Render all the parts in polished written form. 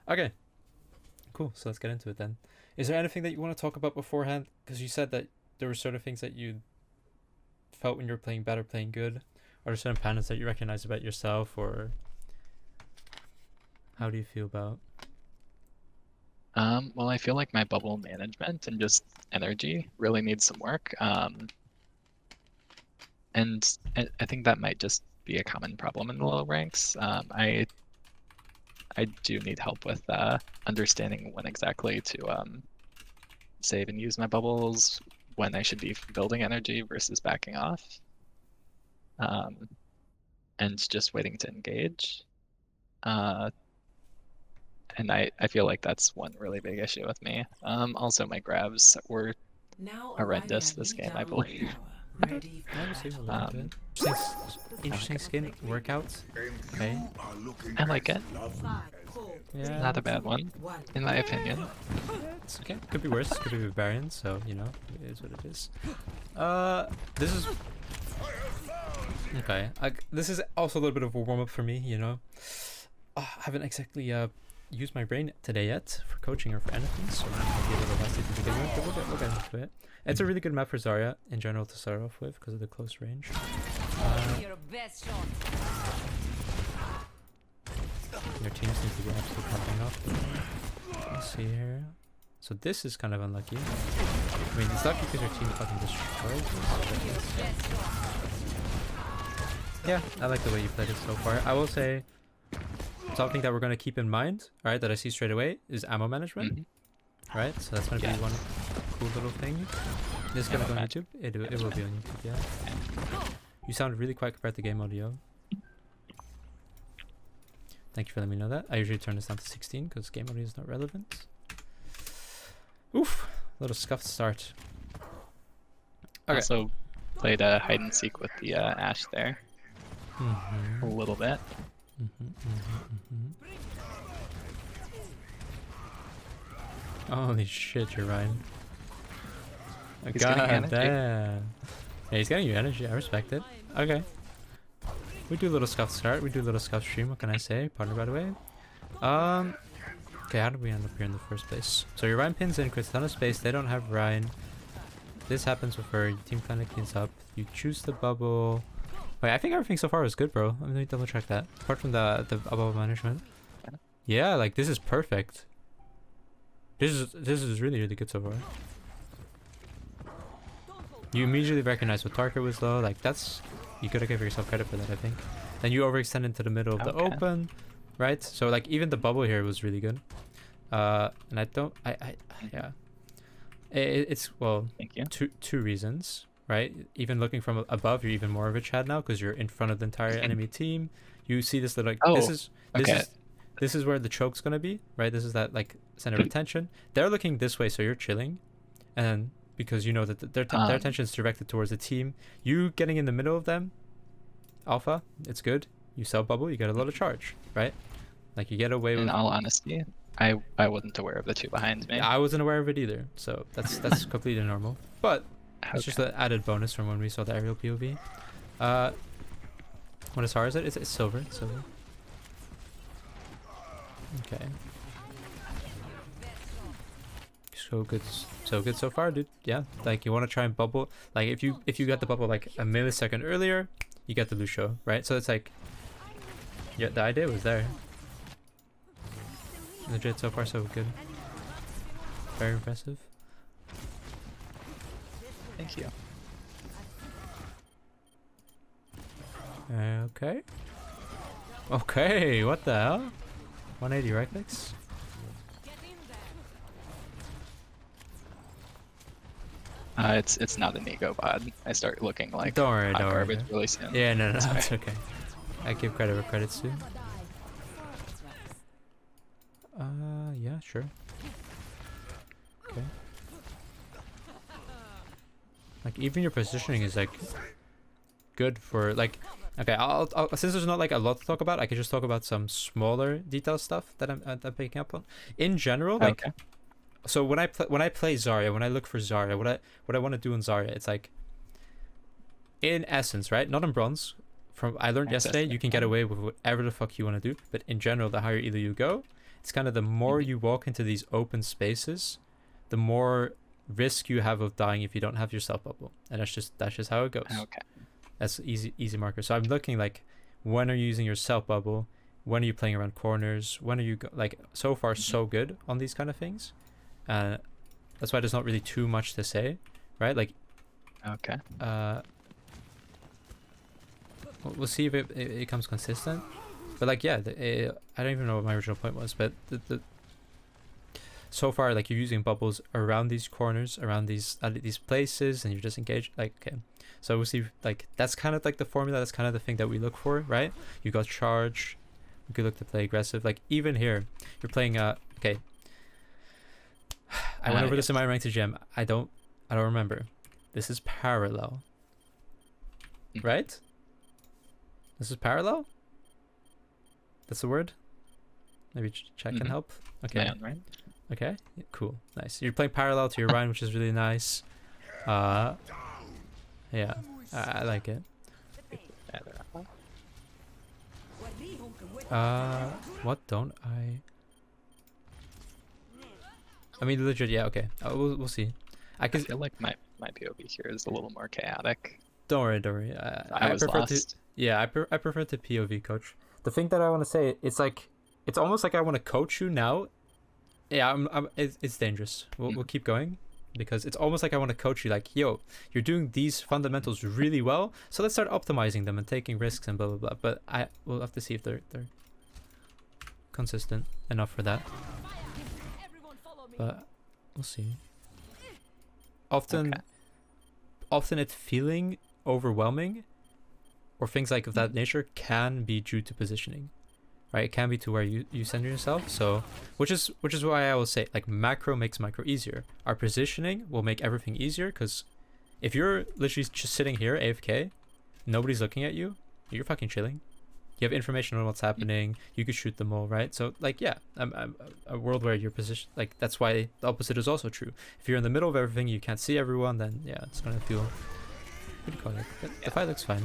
Okay, cool. So let's get into it then. Is there anything that you want to talk about beforehand? Because you said that there were certain things that you felt when you were playing bad or playing good. Are there certain patterns that you recognize about yourself, or how do you feel about? Well, I feel like my bubble management and just energy really needs some work. And I think that might just be a common problem in the low ranks. I do need help with understanding when exactly to save and use my bubbles, when I should be building energy versus backing off, and just waiting to engage. And I feel like that's one really big issue with me. Also, my grabs were Now arriving horrendous at this game, I Nidal believe. Tower. Okay, Ready I for was able to battle. do it. Um, Interesting skin workout. Okay, I like it. yeah, Not a bad one, in my opinion. it's okay. Could be worse. Could be barbarian. So you know, it is what it is. This is okay. This is also a little bit of a warm up for me. You know, I haven't exactly used my brain today yet for coaching or for anything, so I'll be a little rusty to begin with. But we'll get into it. It's a really good map for Zarya in general to start off with because of the close range. Your best shot. Your teams need to be absolutely popping off. Let's see here. So this is kind of unlucky. I mean, it's lucky because your team fucking destroyed this. Yeah, I like the way you played it so far. I will say something that we're going to keep in mind, right, that I see straight away is ammo management, Mhm. right? So that's going to Yeah. be one cool little thing. This is going to Ammo go on YouTube. It will be on YouTube, yeah. You sound really quiet compared to game audio. Thank you for letting me know that. I usually turn this down to 16 because game audio is not relevant. Oof, little scuffed start. Okay. Also played a hide and seek with the Ash there a little bit. Holy shit, you're right. He's getting God energy. damn. Yeah, he's getting you energy. I respect it. Okay. We do a little scuffed start. We do a little scuffed stream. What can I say? Partner, by the way. Okay, how did we end up here in the first place? So your Ryan pins in, creates a ton of space. They don't have Ryan. This happens with her. Your team kind of cleans up. You choose the bubble. Wait, I think everything so far was good, bro. Let me double check that. Apart from the bubble management. Yeah, like this is perfect. This is really good so far. You immediately recognize what Tarker was low. Like that's, you gotta give yourself credit for that, I think. Then you overextend into the middle of the Okay. open, right? So like even the bubble here was really good. And I don't, yeah. It's well, Thank you. two reasons, right? Even looking from above, you're even more of a Chad now because you're in front of the entire enemy team. You see this little, like, Oh, this okay. is where the choke's gonna be, right? This is that like center of attention. They're looking this way, so you're chilling, and because you know that their attention is directed towards the team, you getting in the middle of them, Alpha, it's good. You sell bubble, you get a lot of charge, right? Like you get away with. In all honesty, I wasn't aware of the two behind me. I wasn't aware of it either, so that's completely normal. But it's just Okay. an added bonus from when we saw the aerial POV. What as far as it? It's silver. It's silver. Okay. So good so far, dude. Yeah, like you want to try and bubble. Like if you get the bubble like a millisecond earlier, you get the Lucio, right? So it's like, yeah, the idea was there. Legit, so far so good. Very impressive. Thank you. Okay. Okay, what the hell? 180 right clicks? It's not an ego bod. I start looking like Don't worry, hot don't worry. garbage really soon. Yeah, no, Sorry. it's okay. I give credit where credit's due. Yeah, sure. Okay. Like even your positioning is like good for like. Okay, I'll since there's not like a lot to talk about, I can just talk about some smaller detail stuff that I'm picking up on. In general, like, Okay. so when I play Zarya, when I look for Zarya, what I want to do in Zarya, it's like, in essence, right? Not in bronze. From I learned yesterday, you can get away with whatever the fuck you want to do, but in general, the higher elo you go, it's kind of the more Mhm. you walk into these open spaces, the more risk you have of dying if you don't have your self bubble, and that's just how it goes. Okay. That's easy marker. So I'm looking like, when are you using your self bubble? When are you playing around corners? When are you like, so far so good on these kind of things. That's why there's not really too much to say, right? Like, Okay. we'll see if it becomes consistent. But like, yeah, I don't even know what my original point was, but so far, like, you're using bubbles around these corners, around these places, and you're disengaged. Like, okay, so we'll see. Like, that's kind of like the formula. That's kind of the thing that we look for, right? You got charge. You could look to play aggressive. Like, even here, you're playing. Okay. I went over this in my ranked gym. I don't remember. This is parallel, Mhm. right? This is parallel. That's the word. Maybe chat can Mhm. help. Okay. Man, right? Okay, cool, nice. You're playing parallel to your Ryan, which is really nice. Yeah, I like it. Yeah, they're- What don't I? I mean, legit, yeah, okay. We'll see. I I can. feel like my POV here is a little more chaotic. Don't worry. I was prefer lost. to. Yeah, I prefer to POV coach. The thing that I want to say, it's like, it's almost like I want to coach you now. Yeah, it's dangerous. We'll keep going, because it's almost like I want to coach you, like, yo, you're doing these fundamentals really well, so let's start optimizing them and taking risks and blah blah blah. But we'll have to see if they're consistent enough for that. Everyone follow me. But we'll see. Often it's feeling overwhelming, or things like of that nature, can be due to positioning, right? It can be to where you center yourself. So which is why I will say, like, macro makes micro easier. Our positioning will make everything easier, because if you're literally just sitting here AFK, nobody's looking at you, you're fucking chilling. You have information on what's happening. You could shoot them all, right? So, like, yeah, a world where you're positioned, like, that's why the opposite is also true. If you're in the middle of everything, you can't see everyone, then yeah, it's gonna feel, what do you call it? The fight looks fine.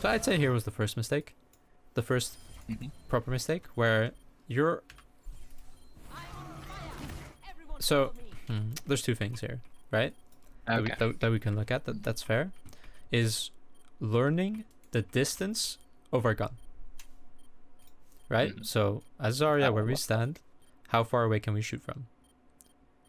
So I'd say here was the first mistake, the first Mhm. proper mistake, where you're. Everyone So follow me. there's two things here, right? Okay. That we can look at. That's fair. Is learning the distance of our gun. Right? Mhm. So as Zarya, Oh, where we well. stand, how far away can we shoot from?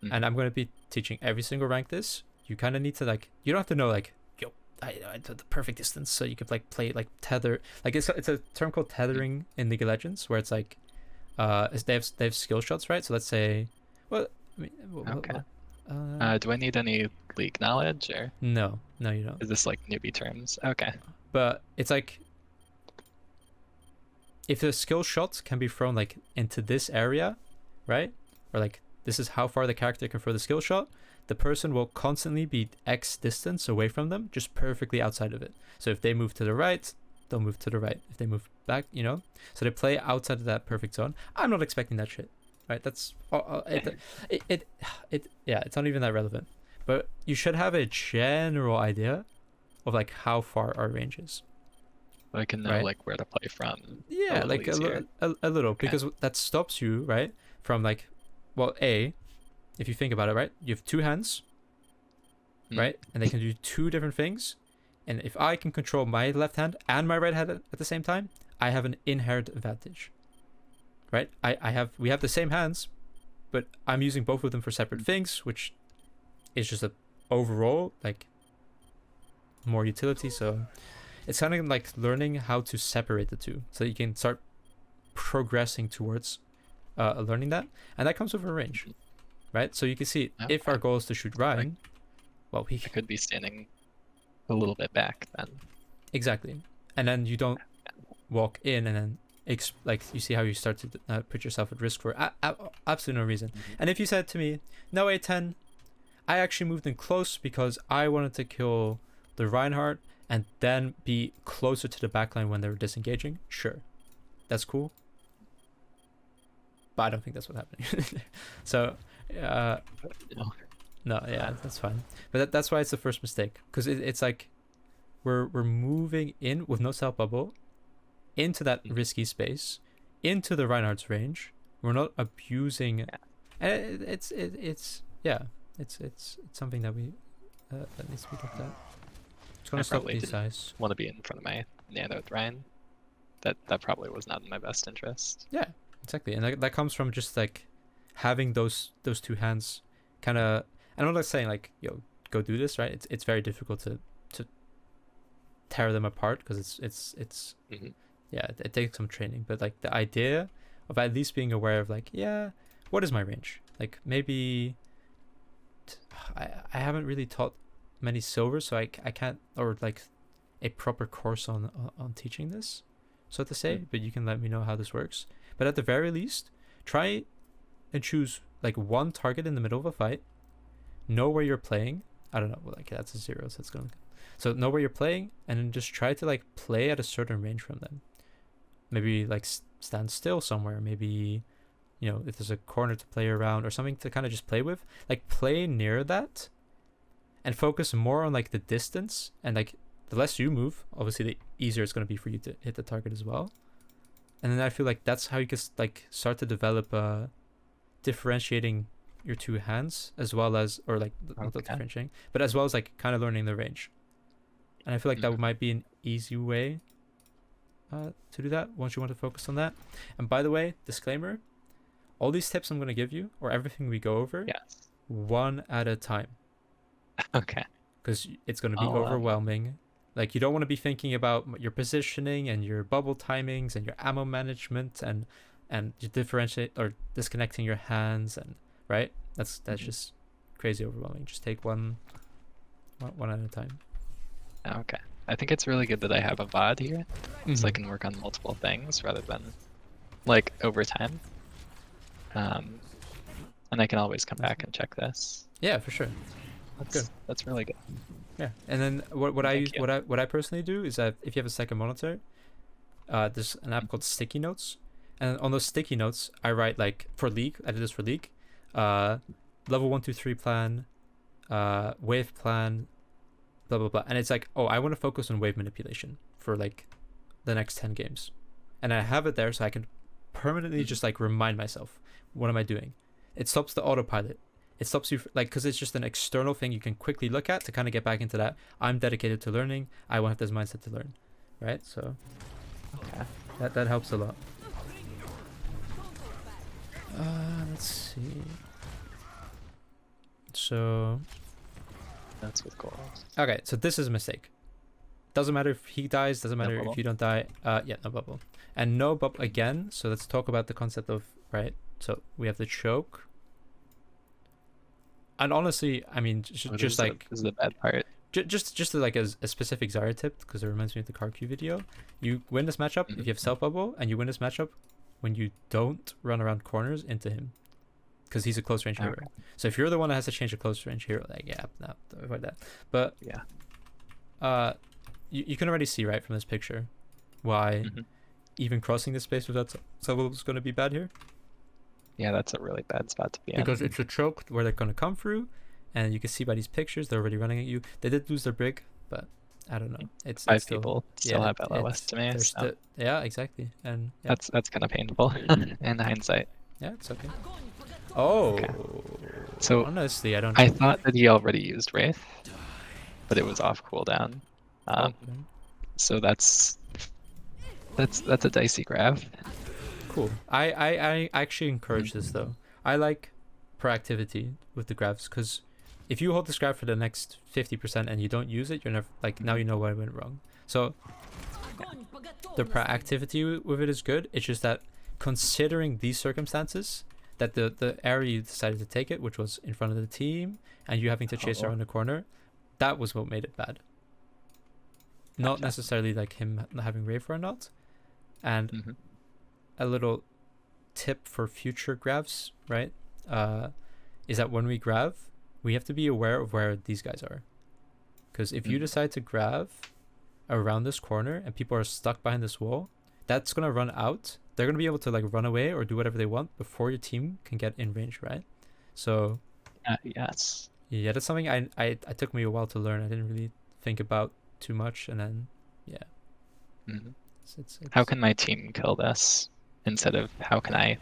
Mhm. And I'm going to be teaching every single rank this. You kind of need to, like, you don't have to know, like, yo, I the perfect distance, so you could, like, play, like, tether. Like, it's a term called tethering in League of Legends, where it's like, they have skill shots, right? So let's say, well, I mean, Okay. uh, Do I need any league knowledge, or no, you don't. is this like newbie terms? Okay. But it's like, if the skill shot can be thrown, like, into this area, right? Or, like, this is how far the character can throw the skill shot, the person will constantly be X distance away from them, just perfectly outside of it. So if they move to the right, they'll move to the right. If they move back, so they play outside of that perfect zone. I'm not expecting that shit, right? That's yeah, it's not even that relevant. But you should have a general idea of, like, how far our range is. So I can know Right. like where to play from. Yeah, little like easier. a little, Okay. because that stops you, right, from, like, well, if you think about it, right, you have two hands, Hmm. right, and they can do two different things, and if I can control my left hand and my right hand at the same time, I have an inherent advantage, right? We have the same hands, but I'm using both of them for separate things, which is just a overall, like, more utility. So it's kind of like learning how to separate the two, so you can start progressing towards learning that, and that comes with a range, right? So you can see, if our Okay. goal is to shoot Ryan, well, we I could be standing a little bit back then. exactly, and then you don't walk in and then like, you see how you start to put yourself at risk for absolutely no reason. And if you said to me, no, A10, I actually moved in close because I wanted to kill the Reinhardt and then be closer to the backline when they were disengaging, sure, that's cool, but I don't think that's what happened. So No. no, yeah, that's fine. But that's why it's the first mistake, because it's like we're moving in with no self bubble into that Mhm. risky space, into the Reinhardt's range. We're not abusing, and it's something that we that needs to be looked at. It's gonna I stop probably these didn't guys. want to be in front of my Nano Ryan. That probably was not in my best interest. Yeah, exactly, and that comes from just like having those two hands, kind of. And I'm not saying like yo go do this, right? It's very difficult to tear them apart because it's Mhm. yeah, it takes some training, but like the idea of at least being aware of like, yeah, what is my range? Like maybe I haven't really taught many silvers, so I can't, or like a proper course on teaching this, so to say. But you can let me know how this works. But at the very least, try and choose like one target in the middle of a fight. Know where you're playing. I don't know, like that's a 0, so it's gonna. So know where you're playing, and then just try to like play at a certain range from them. Maybe like stand still somewhere. Maybe, you know, if there's a corner to play around or something to kind of just play with, like play near that, and focus more on like the distance, and like the less you move, obviously the easier it's gonna be for you to hit the target as well. And then I feel like that's how you can like start to develop differentiating your two hands, as well as, or like not Okay. differentiating, but as well as like kind of learning the range. And I feel like that Mhm. might be an easy way to do that once you want to focus on that. And by the way, disclaimer, all these tips I'm going to give you, or everything we go over, Yes. one at a time, Okay. because it's going to be I'll, overwhelming. Like you don't want to be thinking about your positioning and your bubble timings and your ammo management and you differentiate or disconnecting your hands, and right, that's Mhm. just crazy overwhelming. Just take one at a time. Okay. I think it's really good that I have a VOD here, so I can work on multiple things rather than like over time. And I can always come back and check this. Yeah, for sure. That's really good. Yeah, and then what I use, Thank you. what I personally do is that if you have a second monitor, there's an app called Sticky Notes, and on those sticky notes I write like for League. I did this for League, level 1, 2, 3 plan, wave plan, blah blah blah, and it's like, oh, I want to focus on wave manipulation for like the next 10 games, and I have it there so I can permanently just like remind myself, what am I doing? It stops the autopilot. It stops you like, because it's just an external thing you can quickly look at to kind of get back into that. I'm dedicated to learning. I want to have this mindset to learn, right? So Okay. that helps a lot. Let's see. So That's with goals. okay, so this is a mistake. Doesn't matter if he dies. Doesn't No matter bubble. if you don't die. Yeah, no bubble, and no bubble again. So let's talk about the concept of, right. So we have the choke. And honestly, I mean, just like this is the bad part. just like a specific Zarya tip, because it reminds me of the Karq video. You win this matchup if you have self bubble, and you win this matchup when you don't run around corners into him, because he's a close range hero. Okay. So if you're the one that has to change a close range hero, like yeah, no, don't avoid that. But Yeah. you can already see right from this picture why Mhm. even crossing this space without self bubble is going to be bad here. Yeah, that's a really bad spot to be in. Because it's a choke where they're going to come through, and you can see by these pictures they're already running at you. They did lose their brig, but I don't know. It's 5 still, people still have LOS it's- to me. there's So yeah, exactly, and yeah, that's kind of painful in hindsight. yeah, it's okay. Oh, Okay. So, honestly, I don't. I thought that he already used Wraith, but it was off cooldown. Okay. So that's a dicey grab. Cool. I actually encourage this though. I like proactivity with the grabs, because if you hold this grab for the next 50% and you don't use it, you're never like, now you know what went wrong. So the proactivity with it is good. It's just that considering these circumstances, that the area you decided to take it, which was in front of the team, and you having to chase around the corner, that was what made it bad. Not Gotcha. necessarily like him having Rave or not. And a little tip for future grabs, right? Is that when we grab, we have to be aware of where these guys are. Because if you decide to grab around this corner and people are stuck behind this wall, that's gonna run out. They're gonna be able to like run away or do whatever they want before your team can get in range, right? So Yes. yeah, that's something I took me a while to learn. I didn't really think about too much, and then yeah. Mhm. How can my team kill this instead of how can I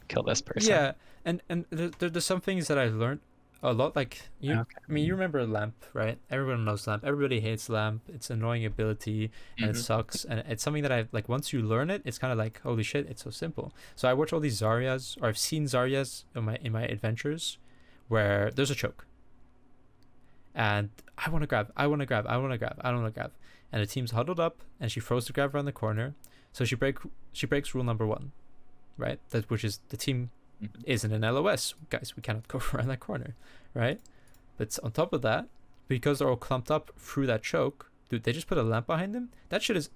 kill this person? Yeah, and there's some things that I've learned a lot. Like you, Okay. I mean, you remember Lamp, right? Everyone knows Lamp. Everybody hates Lamp. It's an annoying ability and it Mhm. sucks. And it's something that I've like once you learn it, it's kind of like holy shit, it's so simple. So I watch all these Zaryas, or I've seen Zaryas in my adventures, where there's a choke, and I want to grab, I want to grab, I want to grab, I want to grab, and the team's huddled up, and she throws the grab around the corner, so she breaks rule number one, right? That which is the team Mhm. isn't an LOS, guys. We cannot go around that corner, right? But on top of that, because they're all clumped up through that choke, dude, they just put a lamp behind him. That shit is.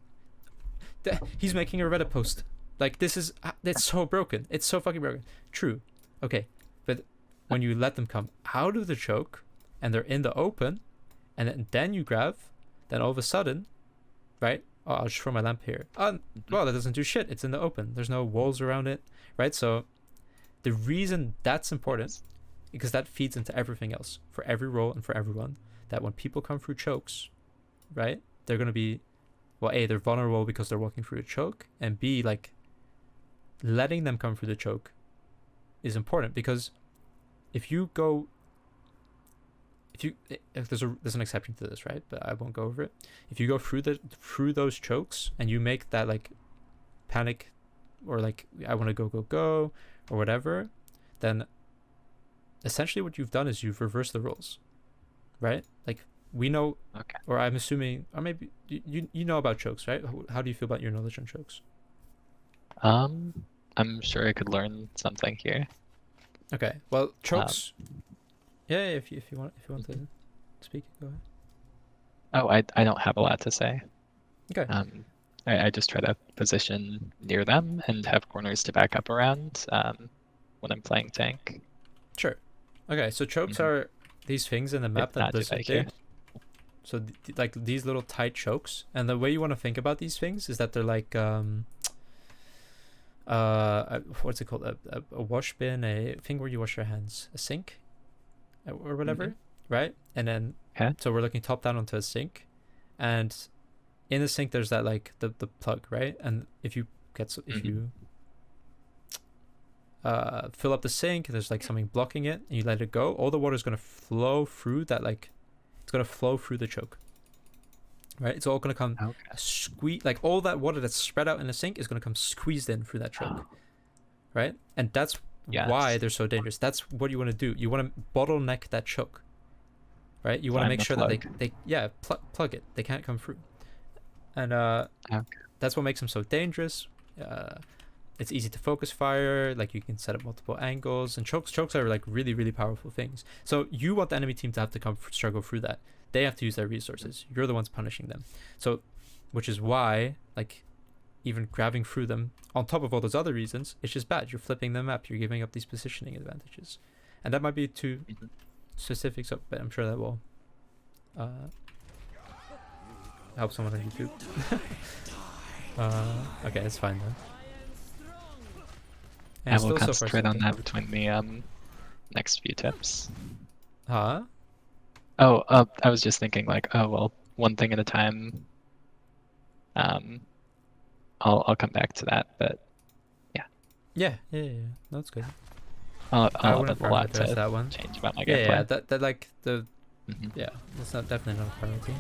He's making a Reddit post. Like this is. It's so broken. It's so fucking broken. True. Okay, but when you let them come out of the choke, and they're in the open, and then you grab, then all of a sudden, right? Oh, I'll just throw my lamp here. Well, that doesn't do shit. It's in the open. There's no walls around it, right? So, the reason that's important, because that feeds into everything else for every role and for everyone. That when people come through chokes, right? They're gonna be, well, A, they're vulnerable because they're walking through a choke, and B, like, letting them come through the choke is important because if you go if there's an exception to this, right? But I won't go over it. If you go through those chokes and you make that like panic or like I want to go or whatever, then essentially what you've done is you've reversed the rules, right? Like we know, Okay. or I'm assuming, or maybe you know about chokes, right? How do you feel about your knowledge on chokes? I'm sure I could learn something here. Okay, well, chokes. Yeah, if you want to speak, go ahead. Oh, I don't have a lot to say. Okay. I just try to position near them and have corners to back up around when I'm playing tank. Sure. Okay, so chokes are these things in the map If that not, do Blizzard that here. did. So like these little tight chokes, and the way you want to think about these things is that they're like what's it called, a wash bin, a thing where you wash your hands, a sink or whatever, right? And then Okay. so we're looking top down onto a sink, and in the sink there's that like the plug, right? And if you fill up the sink, there's like something blocking it, and you let it go, all the water is going to flow through that, like it's going to flow through the choke, right? It's all going to come squeeze, like all that water that's spread out in the sink is going to come squeezed in through that choke, right? And that's why they're so dangerous. That's what you want to do. You want to bottleneck that choke, right? You want to make sure that they plug it. They can't come through, and that's what makes them so dangerous. It's easy to focus fire. Like you can set up multiple angles, and chokes are like really really powerful things. So you want the enemy team to have to struggle through that. They have to use their resources. You're the ones punishing them. So, which is why like even grabbing through them, on top of all those other reasons, it's just bad. You're flipping them up. You're giving up these positioning advantages, and that might be too specific. So, but I'm sure that will help someone on YouTube. Okay, it's fine though. And I will still so far concentrate on something. that between the next few tips. Huh? Oh, I was just thinking like, oh well, one thing at a time. I'll come back to that, but Yeah. That's good. I'll I have wouldn't a lot address to that one. change about my Yeah, gameplay. that like the Mhm. yeah, that's not definitely not a priority.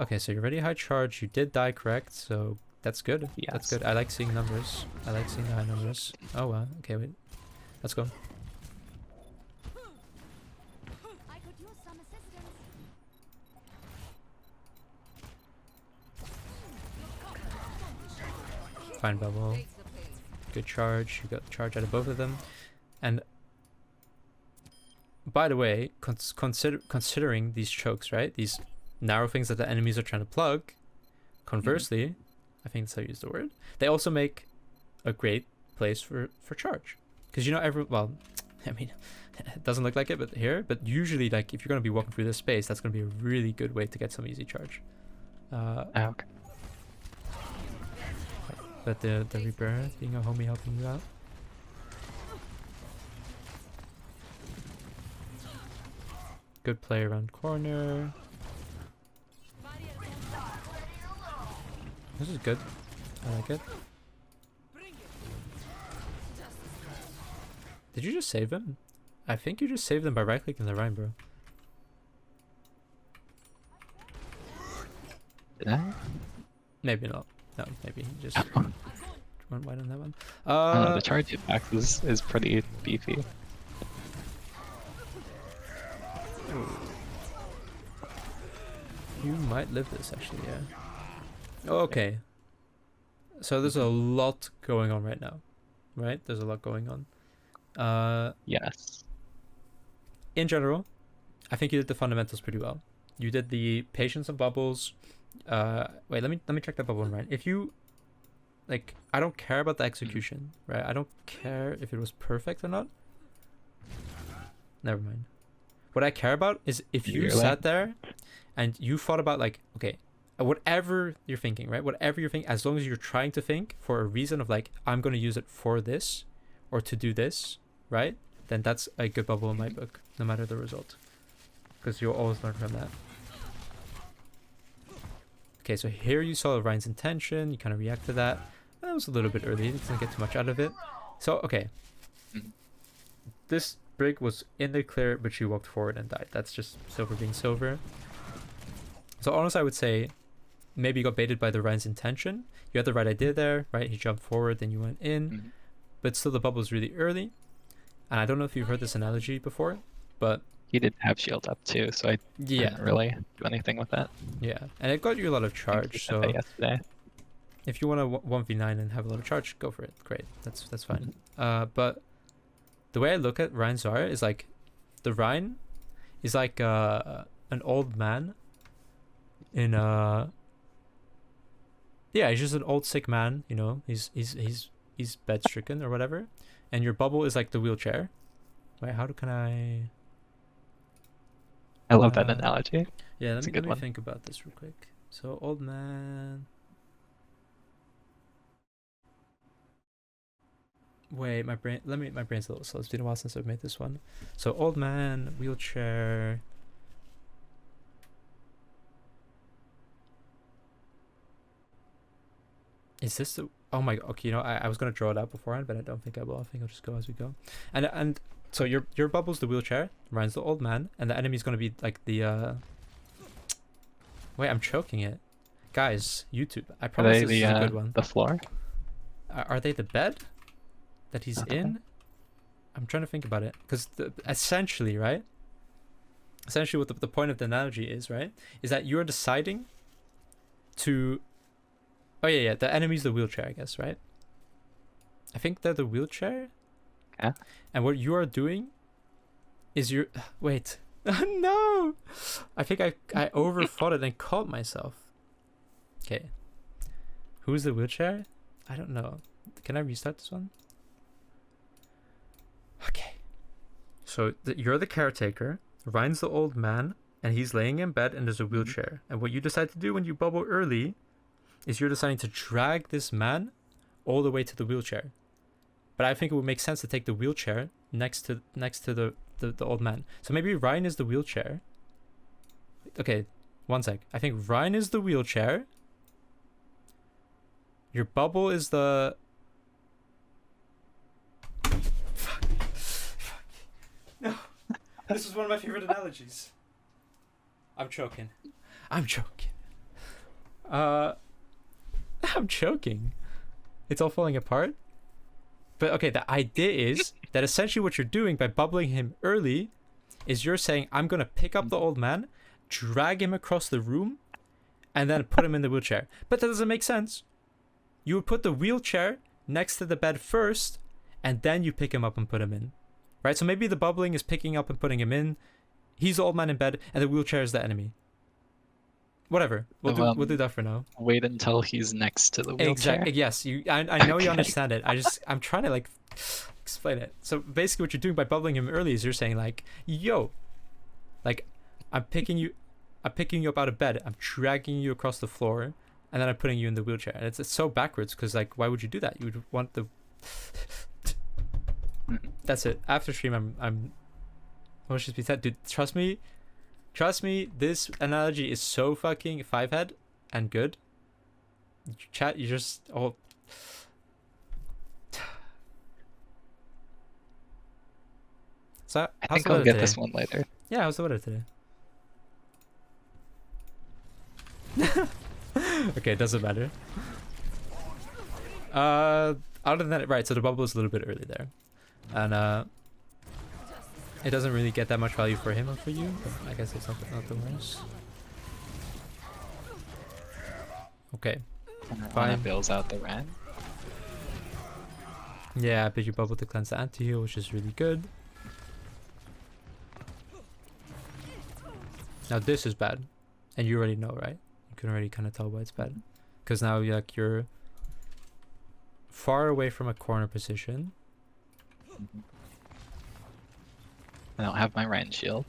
Okay, so you're ready high charge. You did die correct, so that's good. That's Yes. good. I like seeing numbers. I like seeing the high numbers. Oh wow. Okay, wait. Let's go. I could use some assistance. Fine bubble. Good charge. You got the charge out of both of them. And by the way, considering these chokes, right? These narrow things that the enemies are trying to plug. Conversely, I think that's how you use the word. They also make a great place for charge, because you know well, I mean, it doesn't look like it, but usually like if you're gonna be walking through this space, that's gonna be a really good way to get some easy charge. Okay. But the Reaper being a homie helping you out. Good play around corner. This is good. I like it. Did you just save him? I think you just saved him by right-clicking the Rhine, bro. Did I? Maybe not. No, maybe he just went wide on that one. I don't know, the charge attack is pretty beefy. You might live this, actually, yeah. Okay. So there's a lot going on right now, right? There's a lot going on. Yes. In general, I think you did the fundamentals pretty well. You did the patience of bubbles. Wait, let me check that bubble one right. If you, like, I don't care about the execution, right? I don't care if it was perfect or not. Never mind. What I care about is if you sat there and you thought about, like, okay, whatever you're thinking, right? Whatever you're thinking, as long as you're trying to think for a reason of, like, I'm going to use it for this or to do this, right? Then that's a good bubble in my book, no matter the result. Because you'll always learn from that. Okay, so here you saw Ryan's intention. You kind of react to that. That was a little bit early. You didn't get too much out of it. So, okay. This brig was in the clear, but she walked forward and died. That's just silver being silver. So honestly, I would say maybe you got baited by the Ryan's intention. You had the right idea there, right? He jumped forward, then you went in. But still, the bubble was really early. And I don't know if you've heard this analogy before, but He did have shield up too, so I didn't really do anything with that. Yeah, and it got you a lot of charge. So yesterday. if you want to 1v9 and have a lot of charge, go for it. Great, that's fine. But the way I look at Rhine Zara is like, the Rhine is like an old man in yeah, he's just an old sick man. You know, he's bed stricken or whatever, and your bubble is like the wheelchair. Wait, how can I? I love that analogy. Yeah, It's a let good me one. think about this real quick. So old man. Wait, my brain's a little slow. It's been a while since I've made this one. So old man, wheelchair. Is this the? Oh my. Okay, you know, I was gonna draw it out beforehand, but I don't think I will. I think I'll just go as we go. And so your bubble's the wheelchair. Ryan's the old man, and the enemy's gonna be like the. Wait, I'm choking it, guys. YouTube. I Are promise they this is a good one. the floor? Are they the bed that he's in? I'm trying to think about it, because essentially, right? Essentially, what the point of the analogy is, right, is that you're deciding to. Oh yeah, the enemy's the wheelchair, I guess, right? I think they're the wheelchair. Yeah. And what you are doing is you're wait. No, I think I overthought it and caught myself. Okay. Who's the wheelchair? I don't know. Can I restart this one? Okay. So you're the caretaker. Ryan's the old man, and he's laying in bed, and there's a wheelchair. And what you decide to do when you bubble early is you're deciding to drag this man all the way to the wheelchair. But I think it would make sense to take the wheelchair next to the old man. So maybe Ryan is the wheelchair. Okay, one sec. I think Ryan is the wheelchair. Your bubble is the... Fuck. No. This is one of my favorite analogies. I'm choking. I'm choking. It's all falling apart. But okay, the idea is that essentially what you're doing by bubbling him early is you're saying, I'm going to pick up the old man, drag him across the room, and then put him in the wheelchair. But that doesn't make sense. You would put the wheelchair next to the bed first, and then you pick him up and put him in. Right? So maybe the bubbling is picking up and putting him in. He's the old man in bed, and the wheelchair is the enemy. Whatever. We'll do that for now. Wait until he's next to the wheelchair. Exactly. Yes. I know you understand it. I'm trying to like explain it. So basically, what you're doing by bubbling him early is you're saying like, "Yo, like, I'm picking you up out of bed. I'm dragging you across the floor, and then I'm putting you in the wheelchair." And it's so backwards because like, why would you do that? You would want the. That's it. After stream, I'm. What should be said, dude? Trust me. This analogy is so fucking 5-head and good. Chat, you just oh. So I how's think the I'll weather get today? this one later. Yeah, how's the weather today? Okay, it doesn't matter. Other than that, right? So the bubble is a little bit early there, and it doesn't really get that much value for him or for you. But I guess it's not the worst. Okay. Anna Fine. bails out the Ren. Yeah, but you bubble to cleanse the anti-heal, which is really good. Now this is bad, and you already know, right? You can already kind of tell why it's bad, because now you're far away from a corner position. I don't have my Ren shield,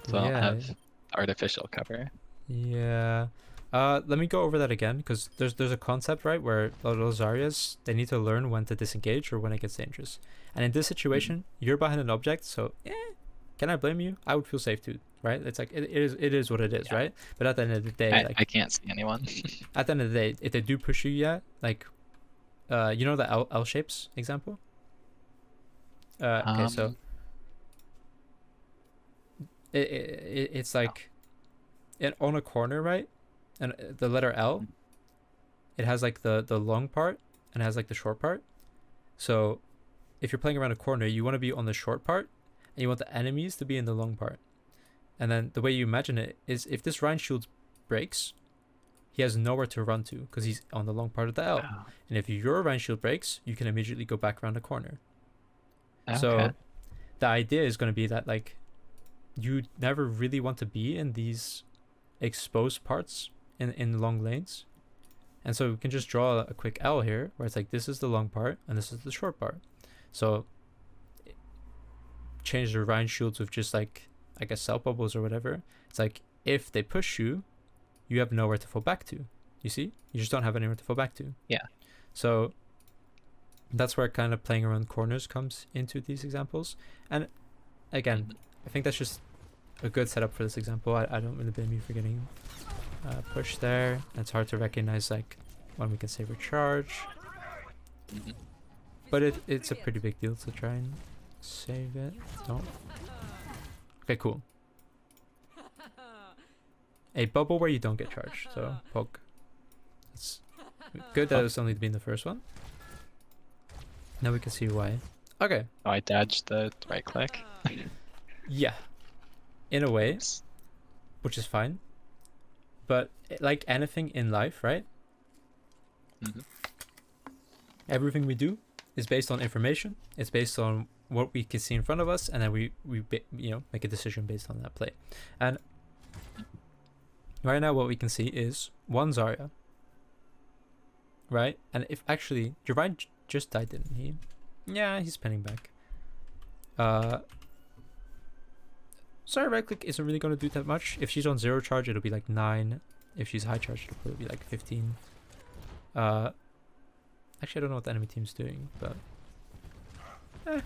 so I don't Yeah. have artificial cover. Yeah. Let me go over that again, because there's a concept, right, where those Zaryas, they need to learn when to disengage or when it gets dangerous. And in this situation, you're behind an object, so can I blame you? I would feel safe too, right? It's like it is what it is, Yeah. right? But at the end of the day, I can't see anyone. at the end of the day, if they do push you, yeah, like, you know the L shapes example. Okay, so it's like on a corner, right? And the letter L, it has like the long part and it has like the short part. So if you're playing around a corner, you want to be on the short part and you want the enemies to be in the long part. And then the way you imagine it is, if this Rein shield breaks, he has nowhere to run to because he's on the long part of the L. Oh, And if your Rein shield breaks, you can immediately go back around the corner. okay. So the idea is going to be that, like, you never really want to be in these exposed parts in long lanes. And so we can just draw a quick L here where it's like, this is the long part and this is the short part. So change the Rein shields with just like, I guess, cell bubbles or whatever. It's like, if they push you, you have nowhere to fall back to. You see? You just don't have anywhere to fall back to. Yeah. So that's where kind of playing around corners comes into these examples. And again, I think that's just a good setup for this example. I don't really blame you for getting pushed there. It's hard to recognize like when we can save or charge. Mhm. But it's a pretty big deal to try and save it. Don't. Okay, cool. A bubble where you don't get charged. So poke. It's good that it's only been the first one. Now we can see why. Okay. Oh, I dodged the right click. Yeah. In a way, Oops. which is fine. But like anything in life, right? Mhm. Everything we do is based on information. It's based on what we can see in front of us, and then we make a decision based on that play. And right now, what we can see is one Zarya, right? And if actually Javine just died, didn't he? Yeah, he's spinning back. Zarya right click isn't really going to do that much. If she's on 0 charge, it'll be like 9. If she's high charge, it'll probably be like 15. Actually, I don't know what the enemy team's doing, but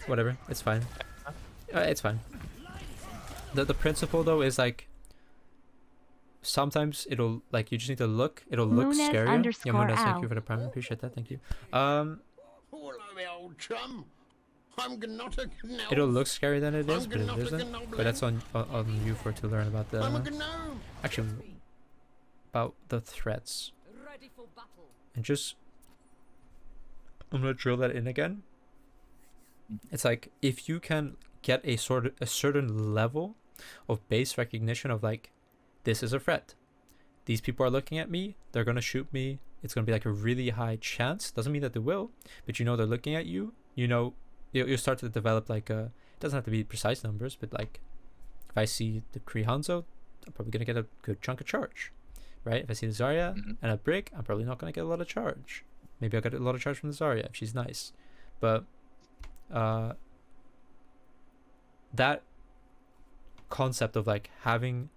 whatever. It's fine. It's fine. The principle though is like, sometimes it'll, like, you just need to look. It'll look Munez scarier. Yeah, underscore Munez, thank Al. you for the prime. Appreciate that. Thank you. Hello, my old chum. I'm Gnotta Gnome. It'll look scarier than it is, I'm but it Gnotta isn't. Gnome. But that's on you for to learn about I'm a the gnome. actually about the threats. And just, I'm gonna drill that in again. It's like, if you can get a certain level of base recognition of like, this is a threat, these people are looking at me, they're gonna shoot me, it's gonna be like a really high chance. Doesn't mean that they will, but you know they're looking at you. You know, you start to develop like a, it doesn't have to be precise numbers, but like, if I see the Kree Hanzo, I'm probably gonna get a good chunk of charge, right? If I see the Zarya Mhm. and a Brick, I'm probably not gonna get a lot of charge. Maybe I'll get a lot of charge from the Zarya if she's nice, but that concept of like having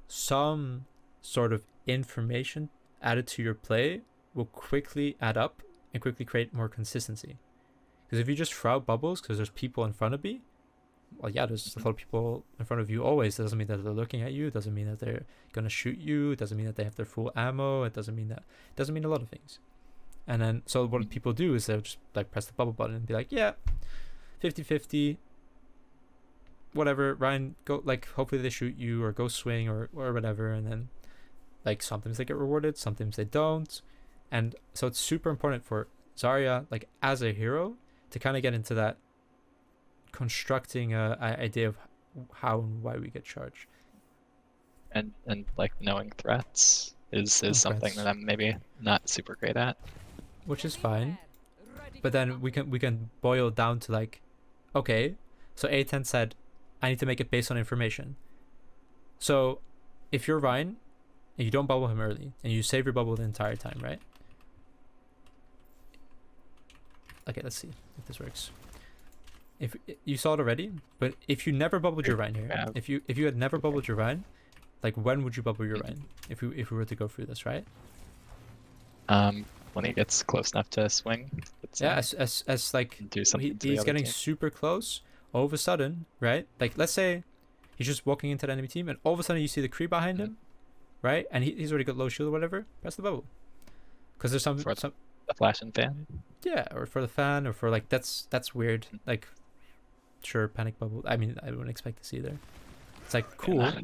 some sort of information added to your play will quickly add up and quickly create more consistency. Because if you just throw out bubbles because there's people in front of me, well, yeah, there's a lot of people in front of you always. It doesn't mean that they're looking at you. It doesn't mean that they're gonna shoot you. It doesn't mean that they have their full ammo. It doesn't mean a lot of things. And then, so what people do is they'll just like press the bubble button and be like, yeah, 50-50, whatever, Ryan, go, like, hopefully they shoot you or go swing or whatever. And then, like, sometimes they get rewarded, sometimes they don't. And so it's super important for Zarya, like, as a hero, to kind of get into that constructing a idea of how and why we get charged. And like knowing threats is something threats. that I'm maybe not super great at. Which is fine. But then we can boil down to like, okay, so A10 said, I need to make it based on information. So if you're Ryan and you don't bubble him early and you save your bubble the entire time, right? Okay, let's see if this works. If you saw it already, but if you never bubbled your Ryan here, Yeah. if you had never bubbled your Ryan, like when would you bubble your Ryan if we were to go through this, right? When he gets close enough to swing. Let's Yeah, say, as like do something to the he's other getting team. super close. All of a sudden, right? Like let's say he's just walking into the enemy team, and all of a sudden you see the Kree behind him, right? And he's already got low shield or whatever. Press the bubble, because there's some The flash and fan. yeah, or for the fan, or for like that's weird. Like sure, panic bubble. I mean, I wouldn't expect this either. It's like cool. Yeah.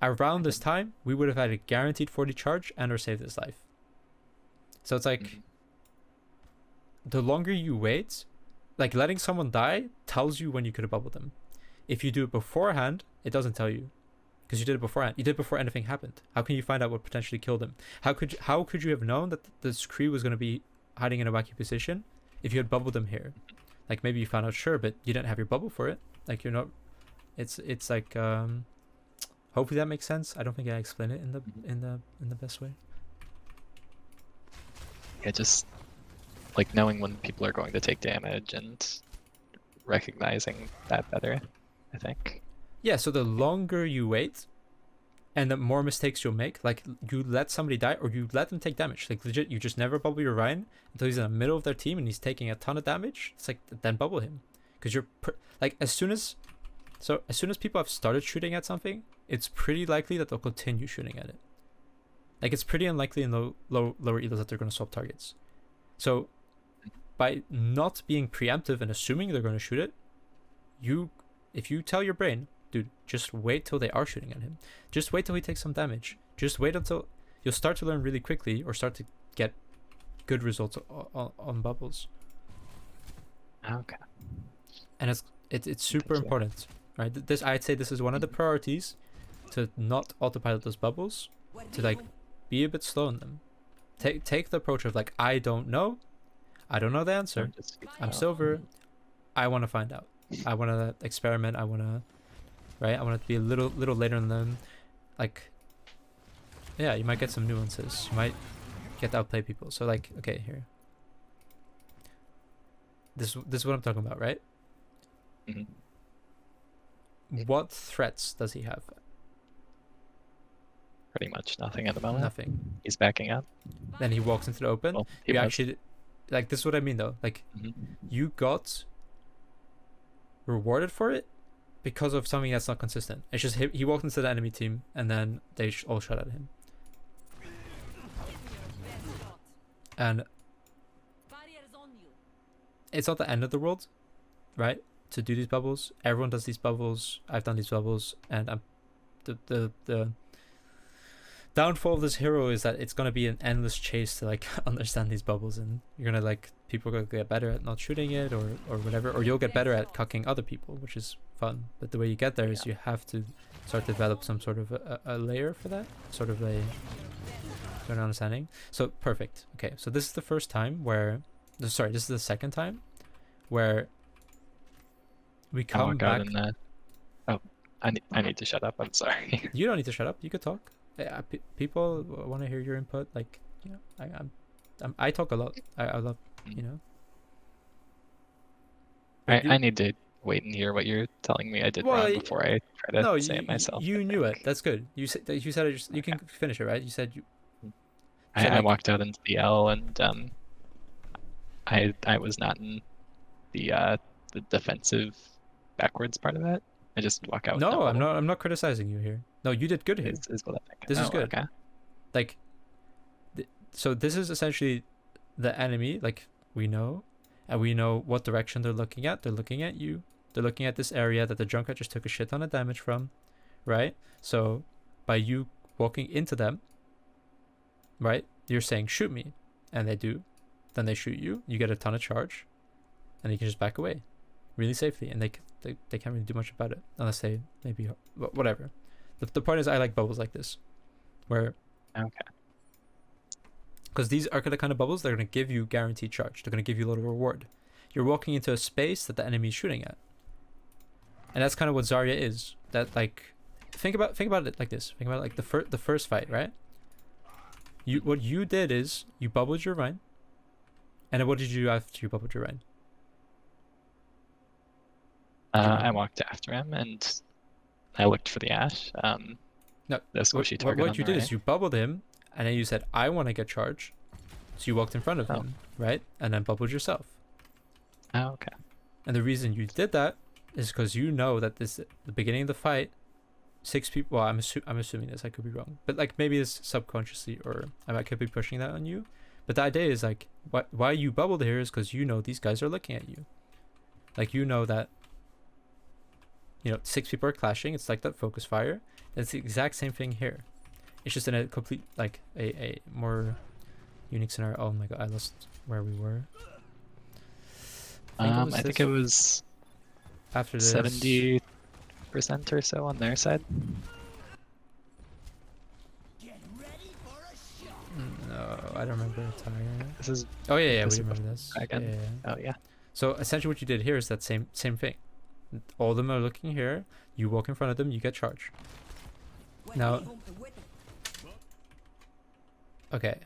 Around this time, we would have had a guaranteed 40 charge and or saved his life. So it's like Mhm. the longer you wait, like letting someone die tells you when you could have bubbled them. If you do it beforehand, it doesn't tell you, because you did it beforehand. You did it before anything happened. How can you find out what potentially killed him? How could you have known that this Kree was going to be hiding in a wacky position if you had bubbled them here? Like maybe you found out, sure, but you didn't have your bubble for it. Like you're not. It's like hopefully that makes sense. I don't think I explained it in the best way. Yeah, just like knowing when people are going to take damage and recognizing that better, I think. Yeah, so the longer you wait and the more mistakes you'll make, like you let somebody die or you let them take damage. Like legit, you just never bubble your Ryan until he's in the middle of their team and he's taking a ton of damage. It's like, then bubble him. Because you're like, as soon as people have started shooting at something, it's pretty likely that they'll continue shooting at it. Like it's pretty unlikely in lower elos that they're going to swap targets. So by not being preemptive and assuming they're going to shoot it, if you tell your brain, dude, just wait till they are shooting at him. Just wait till he takes some damage. Just wait until you'll start to learn really quickly or start to get good results on bubbles. Okay. And it's super so. important, right? I'd say this is one of the priorities, to not autopilot those bubbles, to like be a bit slow in them. Take the approach of like, I don't know the answer. I'm silver. I want to find out. I want to experiment. I want it to be a little later than them. Like, yeah, you might get some nuances. You might get to outplay people. So like, okay, here. This is what I'm talking about, right? Mhm. What threats does he have? Pretty much nothing at the moment. Nothing. He's backing up. Then he walks into the open. Well, he You was. actually, like, this is what I mean though. Like, Mhm. you got rewarded for it because of something that's not consistent. It's just he walked into the enemy team and then they all shot at him. And it's not the end of the world, right? To do these bubbles, everyone does these bubbles. I've done these bubbles, and I'm the downfall of this hero is that it's gonna be an endless chase to like understand these bubbles, and you're gonna like people are gonna get better at not shooting it or whatever, or you'll get better at cucking other people, which is fun. But the way you get there is you have to start to develop some sort of a layer for that, sort of a understanding. So perfect. Okay, so this is the first time where, sorry, this is the second time where we come back. Oh, I need to shut up. I'm sorry. You don't need to shut up. You could talk. Yeah, people want to hear your input. Like, you know, I talk a lot. I love, you know. I need to wait and hear what you're telling me I did wrong before I try to say it myself. You knew it. That's good. You said it. You can finish it, right? You said you. I walked out into the L and I was not in the defensive backwards part of that? I just walk out with No, I'm bubble? not. I'm not criticizing you here. No, you did good here. Is what I think. This is Oh, good. Okay. Like, so this is essentially the enemy. Like we know, and we know what direction they're looking at. They're looking at you. They're looking at this area that the Junkrat just took a shit ton of damage from, right? So, by you walking into them, right? You're saying shoot me, and they do. Then they shoot you. You get a ton of charge, and you can just back away, really safely. And they can't really do much about it unless they maybe whatever. The point is, I like bubbles like this, where Okay. because these are the kind of bubbles that are going to give you guaranteed charge. They're going to give you a little reward. You're walking into a space that the enemy is shooting at, and that's kind of what Zarya is. That like, think about it like this. Think about it like the first fight, right? What you did is you bubbled your Rein, and then what did you do after you bubbled your Rein? I walked after him and I looked for the Ash. No, the squishy target. what on you the did is right. you bubbled him, and then you said, "I want to get charged," so you walked in front of Oh. him, right? And then bubbled yourself. Oh, okay. And the reason you did that is because you know that this the beginning of the fight, 6 people. Well, I'm assuming this. I could be wrong, but like maybe it's subconsciously, or I could be pushing that on you. But the idea is like, why you bubbled here is because you know these guys are looking at you. Like you know that. 6 people are clashing. It's like that focus fire. It's the exact same thing here. It's just in a complete like a more unique scenario. Oh my god, I lost where we were. I think it was After this 70% or so on their side. No, I don't remember a tire. This is Oh yeah, This we is remember this. again. Yeah. oh yeah. So essentially, what you did here is that same thing. All of them are looking here. You walk in front of them, you get charged. Now, okay.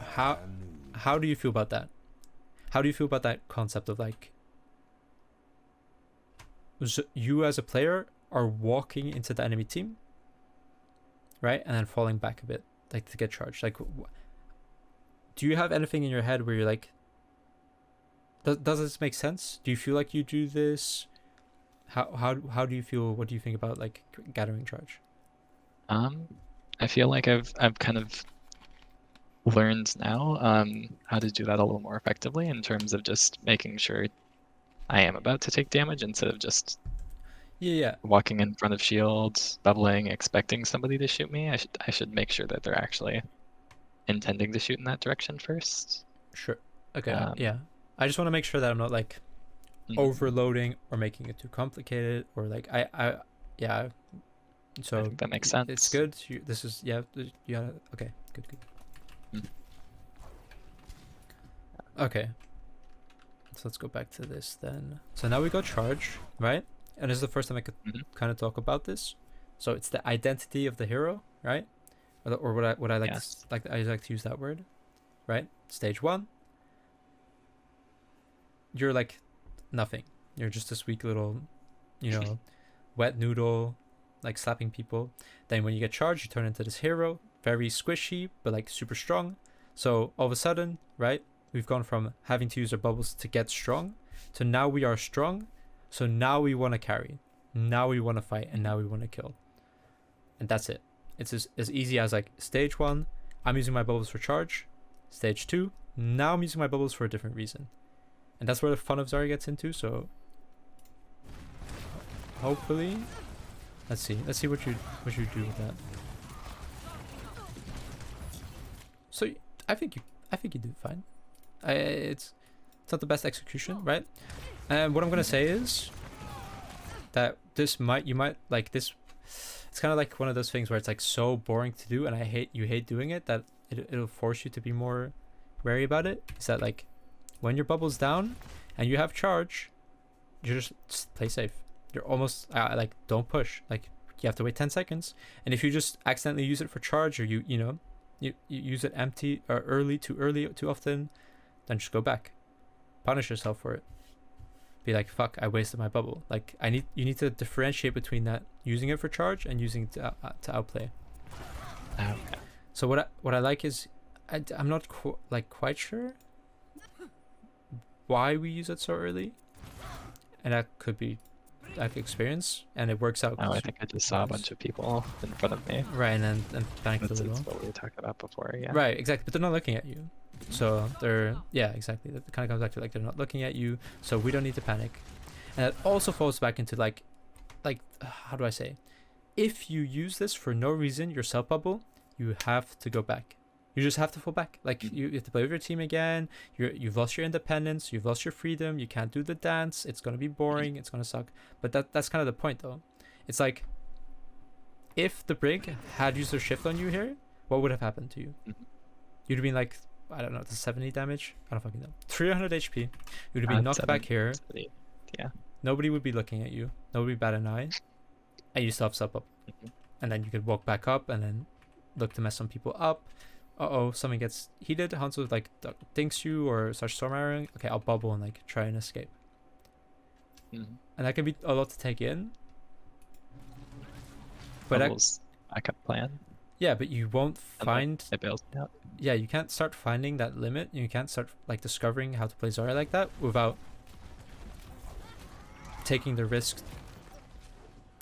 How do you feel about that? How do you feel about that concept of like, you as a player are walking into the enemy team, right, and then falling back a bit, like to get charged? Like, do you have anything in your head where you're like, does this make sense? Do you feel like you do this? How do you feel? What do you think about like gathering charge? I feel like I've kind of learned now how to do that a little more effectively in terms of just making sure I am about to take damage instead of just Yeah. walking in front of shields, bubbling, expecting somebody to shoot me. I should make sure that they're actually intending to shoot in that direction first. Sure. Okay. Um, Yeah. I just want to make sure that I'm not like Mhm. overloading or making it too complicated, or like yeah. So I think that makes sense. It's good. This is yeah. Okay. Good. Mm. Okay. So let's go back to this then. So now we got charge, right? And this is the first time I could Mhm. kind of talk about this. So it's the identity of the hero, right? Or what I like Yes. I like to use that word, right? Stage 1. You're like nothing. You're just this weak little, wet noodle, like slapping people. Then when you get charged, you turn into this hero, very squishy but like super strong. So all of a sudden, right, we've gone from having to use our bubbles to get strong to now we are strong. So now we want to carry, now we want to fight, and now we want to kill. And that's it. It's as easy as like stage 1, I'm using my bubbles for charge. Stage 2, now I'm using my bubbles for a different reason. And that's where the fun of Zarya gets into. So hopefully, let's see what you do with that. So I think you do fine. It's not the best execution, right? And what I'm gonna say is that you might like this. It's kind of like one of those things where it's like so boring to do, and you hate doing it, that it'll force you to be more wary about it. Is that like, when your bubble's down and you have charge, you just play safe. You're almost like, don't push. Like, you have to wait 10 seconds, and if you just accidentally use it for charge, or you use it empty or too often, then just go back, punish yourself for it. Be like, fuck, I wasted my bubble. Like, you need to differentiate between that, using it for charge and using it to outplay. Okay. So what I like is, I'm not quite sure why we use it so early, and that could be like experience, and it works out. Oh, I 'cause- think I just saw a bunch of people in front of me. right, and panicked a That's little. what we talked about before, yeah. Right, exactly, but they're not looking at you. So they're, yeah, exactly. That kind of comes back to like they're not looking at you, so we don't need to panic. And it also falls back into like how do I say? If you use this for no reason, your self bubble, you have to go back. You just have to fall back. Like you have to play with your team again. You've lost your independence. You've lost your freedom. You can't do the dance. It's gonna be boring. It's gonna suck. But that's kind of the point, though. It's like if the Brig had used their shift on you here, what would have happened to you? You'd have been like, I don't know, the 70 damage. I don't fucking know. 300 HP. You'd have been knocked back here. Yeah. Nobody would be looking at you. Nobody would bat an eye. And you still have sub up. And then you could walk back up and then look to mess some people up. Uh-oh, something gets heated. Hanzo like thinks you or starts storm arrowing. Okay, I'll bubble and like try and escape. And that can be a lot to take in. But Bubbles backup plan. yeah, but you won't find. It bails me out. Yeah, you can't start finding that limit. You can't start like discovering how to play Zarya like that without taking the risk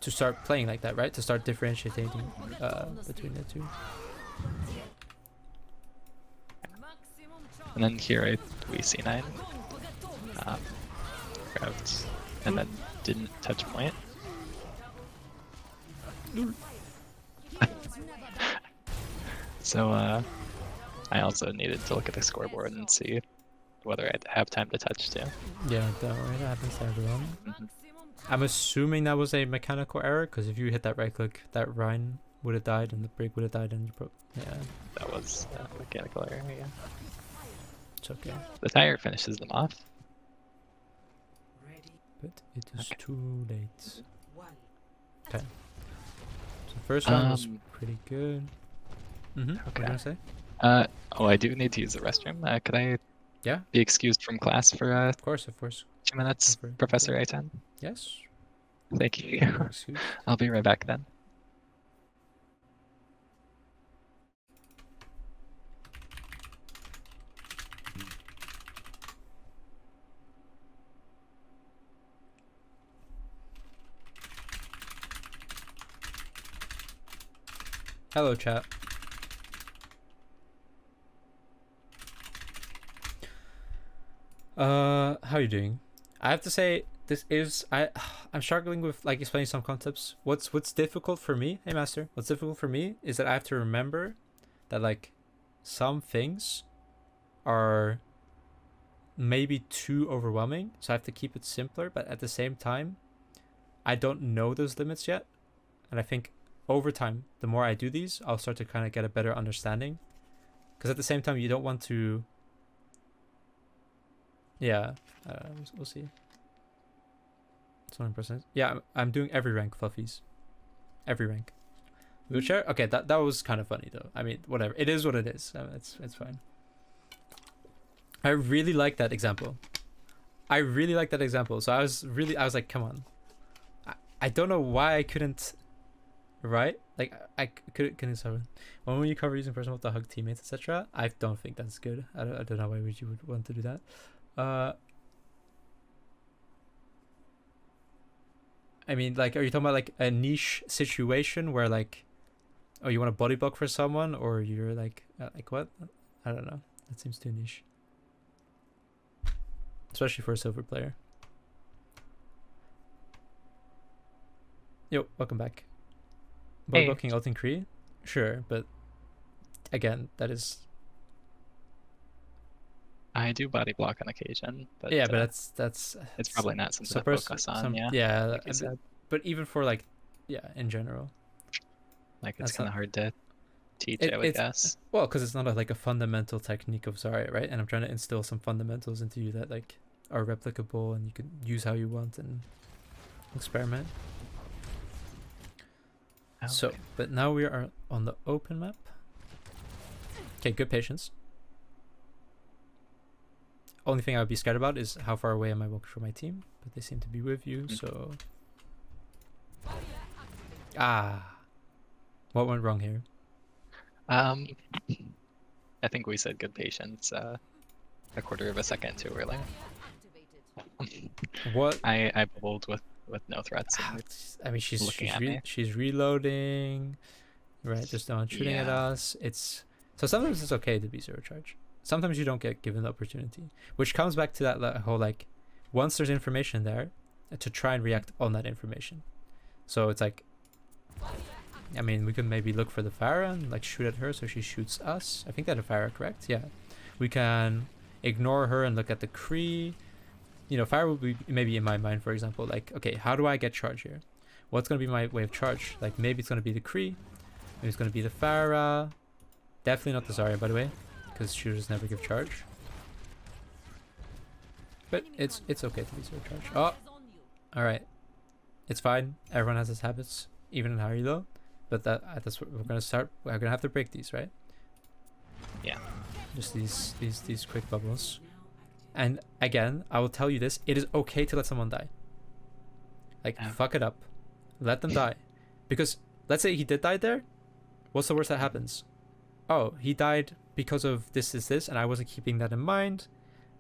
to start playing like that, right? To start differentiating between the two. And then here we C9. Grabbed and then didn't touch point. So I also needed to look at the scoreboard and see whether I'd have time to touch too. Yeah, don't worry, that happens to everyone. Mhm. I'm assuming that was a mechanical error, because if you hit that right click, that Rhine would have died and the Brig would have died and you broke. Yeah, That was a mechanical error, yeah. it's okay. The tire finishes them off. But it is Okay. too late. Okay. So first round was pretty good. What are you Okay. gonna say? Oh, I do need to use the restroom. Could I Yeah, be excused from class for of course, of course. 2 minutes, Go for it. Professor A10? Yes. Thank you. You're excused. I'll be right back then. Hello, chat. How are you doing? I have to say, this is I'm struggling with like explaining some concepts. What's difficult for me, hey master? What's difficult for me is that I have to remember that like some things are maybe too overwhelming, so I have to keep it simpler. But at the same time, I don't know those limits yet, and I think over time, the more I do these, I'll start to kind of get a better understanding. Because at the same time, you don't want to. Yeah, we'll see. 20%. Yeah, I'm doing every rank, fluffies. Every rank. Wheelchair? Okay, that was kind of funny though. I mean, whatever. It is what it is. It's fine. I really like that example. I really like that example. So I was like, come on. I don't know why I couldn't. Right? Like I couldn't start. When will you cover using personal to hug teammates, etc.? I don't think that's good. I don't know why you would want to do that. I mean, like, are you talking about like a niche situation where like, oh, you want a body block for someone, or you're like what? I don't know. That seems too niche, especially for a silver player. Yo, welcome back. Body Hey. blocking ult in Kree? Sure, but again, that is I do body block on occasion, but yeah, but that's it's probably not something to pers- focus on. some- Yeah, like you but- said, but even for like, yeah, in general. like it's that's kind of not- hard to teach. It- I would it's- guess. Well, because it's not like a fundamental technique of Zarya, right? And I'm trying to instill some fundamentals into you that like are replicable and you can use how you want and experiment. So, Okay. but now we are on the open map. Okay, good patience. Only thing I would be scared about is how far away am I walking from my team, but they seem to be with you, so. What went wrong here? I think we said good patience a quarter of a second too early. What? I bubbled with no threats. And I mean, she's looking she's at me. she's reloading, right? There's no one shooting at Yeah. us. It's so sometimes it's okay to be zero charge. Sometimes you don't get given the opportunity, which comes back to that whole like, once there's information there, to try and react on that information. So it's like, I mean, we could maybe look for the Pharah and like shoot at her so she shoots us. I think that a Pharah, correct? Yeah. We can ignore her and look at the Kree. You know, Pharah would be maybe in my mind, for example, like, okay, how do I get charge here? What's going to be my way of charge? Like, maybe it's going to be the Kree. Maybe it's going to be the Pharah. Definitely not the Zarya, by the way, because shooters never give charge. But it's okay to be zero charge. Oh, alright. It's fine. Everyone has his habits, even in higher elo. But that's what we're gonna start. We're gonna have to break these, right? Yeah. Just these quick bubbles. And again, I will tell you this: it is okay to let someone die. Like, fuck it up, let them die, because let's say he did die there. What's the worst that happens? Oh, he died because of this, and I wasn't keeping that in mind.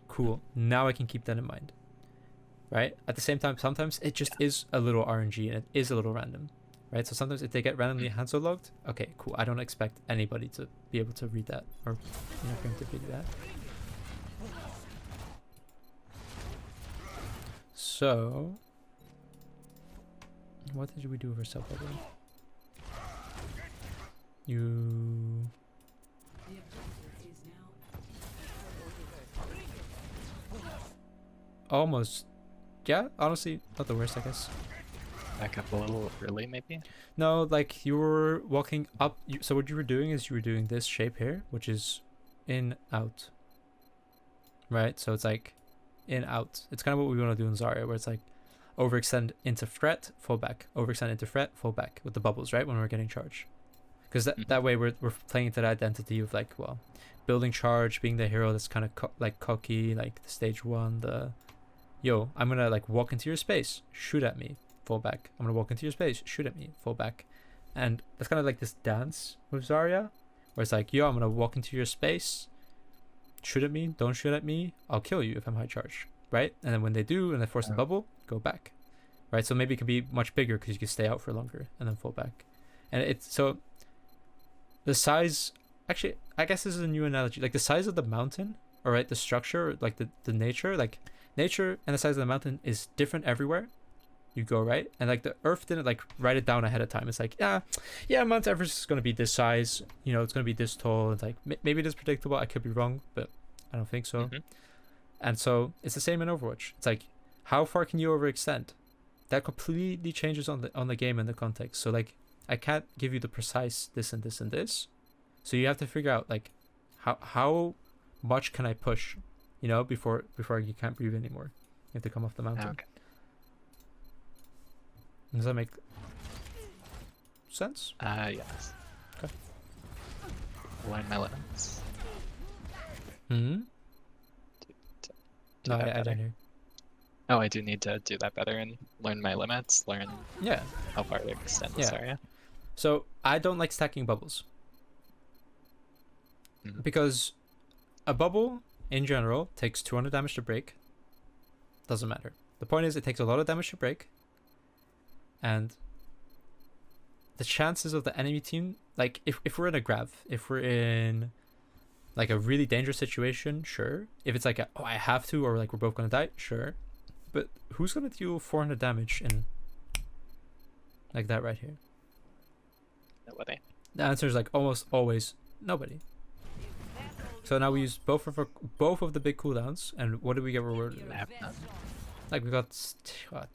Cool. Now I can keep that in mind. Right? At the same time, sometimes it just is a little RNG and it is a little random. Right? So sometimes if they get randomly Hanzo logged, okay, cool. I don't expect anybody to be able to read that or preemptively do that. So, what did we do with our self bubble? You. Almost. Yeah, honestly, not the worst, I guess. Back up a little early, maybe. No, like you were walking up. So what you were doing is you were doing this shape here, which is in, out. Right? So it's like in, out. It's kind of what we want to do in Zarya, where it's like overextend into threat, fall back. Overextend into threat, fall back with the bubbles, right? When we're getting charge. Because that way we're playing into the identity of like, well, building charge, being the hero that's kind of like cocky, like the stage 1, the yo, I'm gonna like walk into your space, shoot at me, fall back. I'm gonna walk into your space, shoot at me, fall back. And that's kind of like this dance with Zarya, where it's like, yo, I'm gonna walk into your space, shoot at me, don't shoot at me, I'll kill you if I'm high charge, right? And then when they do and they force the bubble, go back, right? So maybe it can be much bigger because you can stay out for longer and then fall back. And it's so the size, actually, I guess this is a new analogy, like the size of the mountain, all right, the structure, like the nature, like nature and the size of the mountain is different everywhere you go, right? And like the earth didn't like write it down ahead of time. It's like, yeah, Mount Everest is going to be this size, you know, it's going to be this tall. It's like, maybe it is predictable, I could be wrong, but I don't think so. And so it's the same in Overwatch. It's like, how far can you overextend? That completely changes on the game and the context. So like, I can't give you the precise this and this and this. So you have to figure out like, how much can I push, you know, before you can't breathe anymore. You have to come off the mountain. Okay. Does that make sense? Yes. Okay. Learn my limits. Hmm. Do No, that I better. didn't hear. Oh, I do need to do that better and learn my limits, learn Yeah. how far to extend this Yeah. area. So I don't like stacking bubbles because a bubble in general takes 200 damage to break. Doesn't matter. The point is, it takes a lot of damage to break, and the chances of the enemy team, like if we're in a grav, if we're in like a really dangerous situation, sure. If it's like I have to, or like we're both gonna die, sure. But who's gonna deal 400 damage in like that right here? Nobody. The answer is like almost always nobody. So now we use both of the big cooldowns, and what did we get rewarded with? I have none. Like we got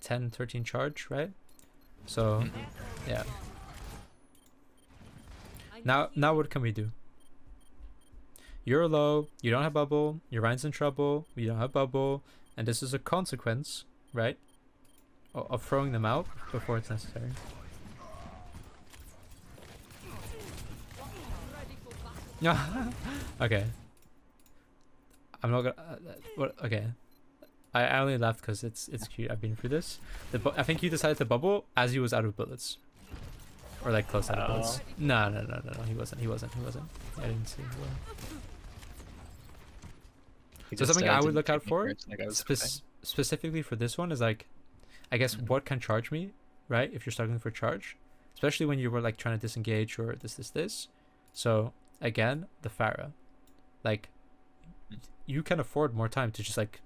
10, 13 charge, right? So yeah. Now what can we do? You're low, you don't have bubble, your Ryan's in trouble, we don't have bubble, and this is a consequence, right? Of throwing them out before it's necessary. Okay. I'm not gonna. What? Okay. I only laughed because it's cute. I've been through this. I think you decided to bubble as he was out of bullets, or like close out of bullets. No. He wasn't. I didn't see him. So something I would look out for. specifically for this one is like, I guess what can charge me, right? If you're struggling for charge, especially when you were like trying to disengage or this. So again, the Pharah, like you can afford more time to just like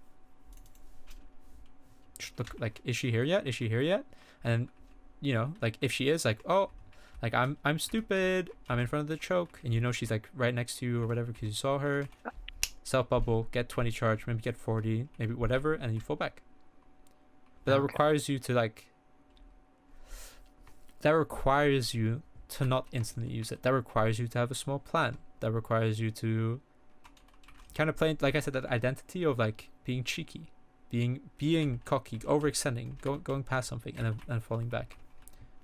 look like, is she here yet? Is she here yet? And you know, like if she is, like, oh, like I'm stupid, I'm in front of the choke, and you know she's like right next to you or whatever because you saw her. Self bubble, get 20 charge, maybe get 40, maybe whatever, and then you fall back. But that requires you to like. That requires you to not instantly use it. That requires you to have a small plan. That requires you to kind of play, like I said, that identity of like being cheeky, being cocky, overextending, going past something, and then falling back.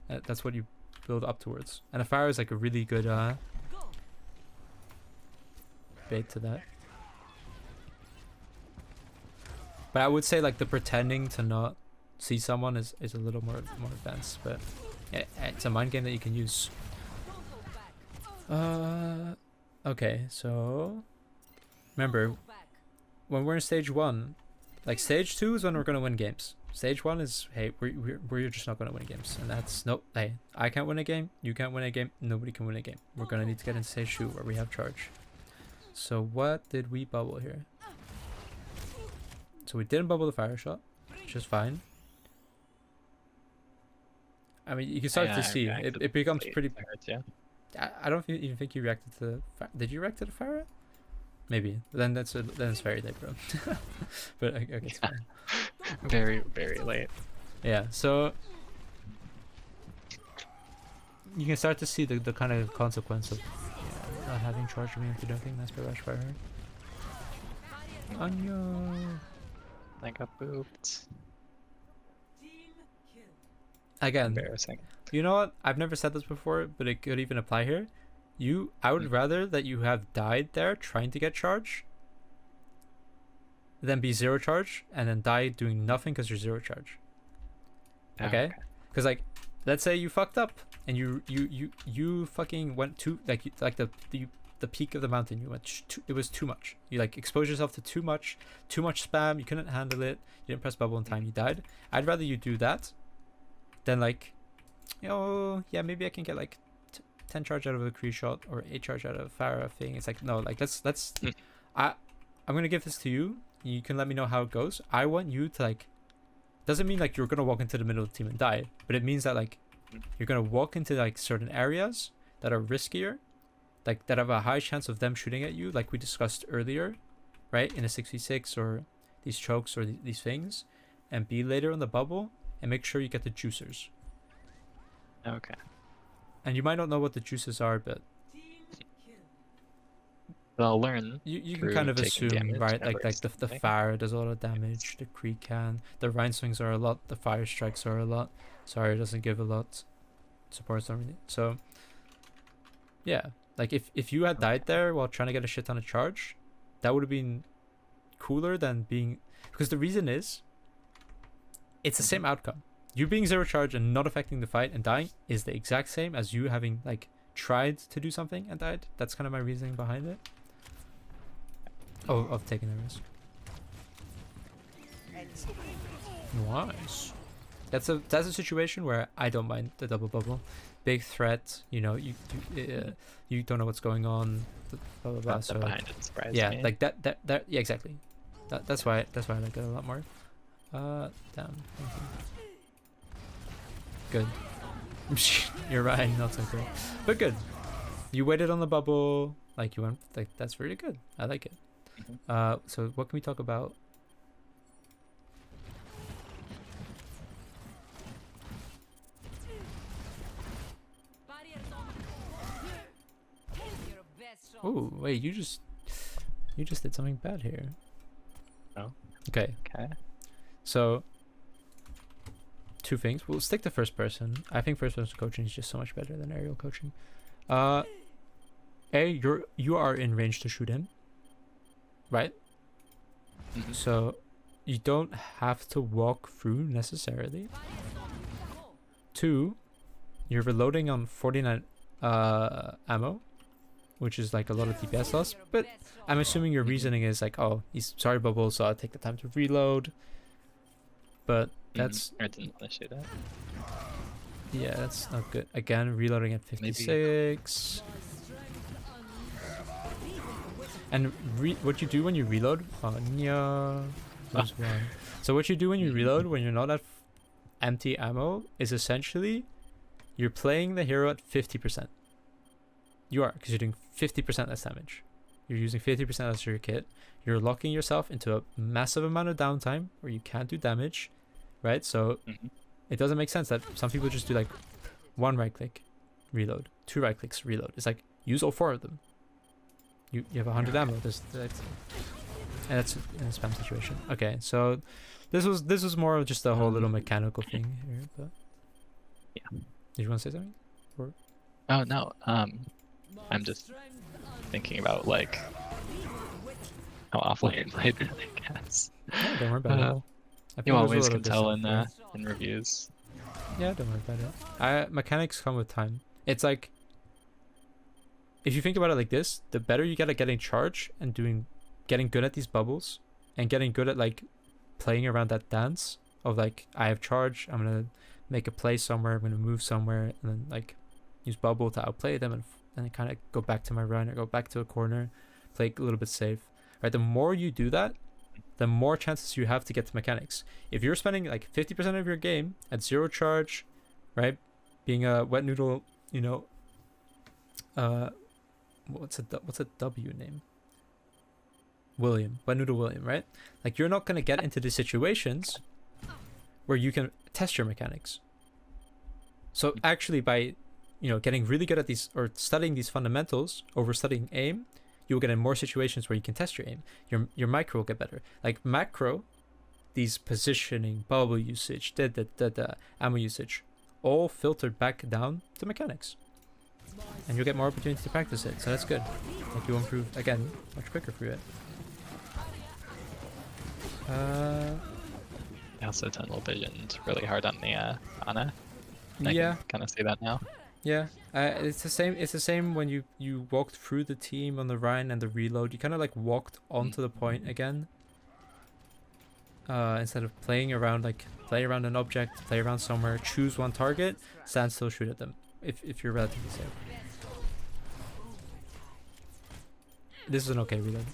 That's what you build up towards. And a fire is like a really good bait to that. But I would say like the pretending to not see someone is a little more advanced, but yeah, it's a mind game that you can use. Okay, so remember when we're in stage 1, like stage 2 is when we're gonna win games. Stage 1 is, hey, we're just not gonna win games, and that's nope. Hey, I can't win a game, you can't win a game, nobody can win a game. We're gonna need to get into stage 2 where we have charge. So what did we bubble here? So we didn't bubble the fire shot, which is fine. I mean, you can start to see it becomes pretty. Yeah. I don't even think you reacted to. Did you react to the fire? Maybe. Then then it's very late, bro. But okay, it's fine. Very late. Yeah. So you can start to see the kind of consequence of not having charge me into doing that's barrage fire. Anyo. I got booped. Again, Embarrassing. you know what? I've never said this before, but it could even apply here. I would rather that you have died there trying to get charge than be 0 charge and then die doing nothing because you're 0 charge. Okay? Because like, let's say you fucked up and you fucking went too like the peak of the mountain. You went it was too much. You like exposed yourself to too much spam. You couldn't handle it. You didn't press bubble in time. You died. I'd rather you do that than like, oh yeah, maybe I can get like 10 charge out of a Kree shot or 8 charge out of a Pharah thing. It's like, no, like let's I'm gonna give this to you. You can let me know how it goes. I want you to like, doesn't mean like you're gonna walk into the middle of the team and die, but it means that like you're gonna walk into like certain areas that are riskier, like that have a high chance of them shooting at you, like we discussed earlier, right? In a 6v6 or these chokes or these things, and be later on the bubble and make sure you get the juicers. Okay. And you might not know what the juices are, but I'll learn. you can through kind of taking assume, damage right? and Like the something. fire does a lot of damage, the Kree can, the Rhine swings are a lot, the fire strikes are a lot. Sorry, it doesn't give a lot. Supports don't really. So yeah, like if you had died there while trying to get a shit ton of charge, that would have been cooler than being, because the reason is it's the same outcome. You being 0 charge and not affecting the fight and dying is the exact same as you having like tried to do something and died. That's kind of my reasoning behind it. Oh, of taking the risk. Nice. That's a situation where I don't mind the double bubble. Big threat, you know, you don't know what's going on. Blah blah blah. Not So that behind it surprised yeah, me. like that yeah, exactly. That's why I like it a lot more. Damn. Thank you. Good. You're right, not so good, but good. You waited on the bubble, like you went, like that's really good. I like it. So what can we talk about? Oh wait, you just did something bad here. Oh. Okay. Okay. So, 2 things. We'll stick to first person. I think first person coaching is just so much better than aerial coaching. You are in range to shoot him, right? Mhm. So, you don't have to walk through necessarily. 2, you're reloading on 49 ammo, which is like a lot of DPS loss. But I'm assuming your reasoning is like, oh, he's sorry bubble, so I'll take the time to reload. but that's I didn't want to shoot it. yeah, that's not good. Again, reloading at 56. And what you do when you reload? Oh, yeah. There's one. So what you do when you reload, when you're not at empty ammo, is essentially you're playing the hero at 50%. You are, because you're doing 50% less damage. You're using 50% less of your kit. You're locking yourself into a massive amount of downtime where you can't do damage, right? So it doesn't make sense that some people just do like 1 right click, reload, 2 right clicks, reload. It's like use all 4 of them. You have 100 ammo. And that's in a spam situation. Okay, so this was more of just a whole little mechanical thing here, but yeah. Did you want to say something? Or? Oh no. I'm just thinking about like how awfully I played it, I guess. Yeah, don't worry about it. I think You there's a always little can tell different in reviews. Yeah, don't worry about it. Mechanics come with time. It's like, if you think about it like this, the better you get at getting charge and getting good at these bubbles, and getting good at like playing around that dance of like, I have charge, I'm gonna make a play somewhere, I'm gonna move somewhere, and then like use bubble to outplay them, and then kind of go back to my run or go back to a corner, play a little bit safe. Right, the more you do that, the more chances you have to get to mechanics. If you're spending like 50% of your game at 0 charge, right, being a wet noodle, you know, what's a W name? William, wet noodle William, right? Like you're not gonna get into the situations where you can test your mechanics. So actually, by getting really good at these or studying these fundamentals over studying aim, you'll get in more situations where you can test your aim. Your micro will get better. Like macro, these positioning, bubble usage, ammo usage, all filtered back down to mechanics. And you'll get more opportunities to practice it, so that's good. Like you'll improve, again, much quicker through it. I also tunnel visioned really hard on the Ana. I Yeah. can kind of see that now. Yeah, it's the same. It's the same when you walked through the team on the Rhine and the reload. You kind of like walked onto the point again. Instead of playing around, like play around an object, play around somewhere, choose one target, stand still, shoot at them. If you're relatively safe. This is an okay reload.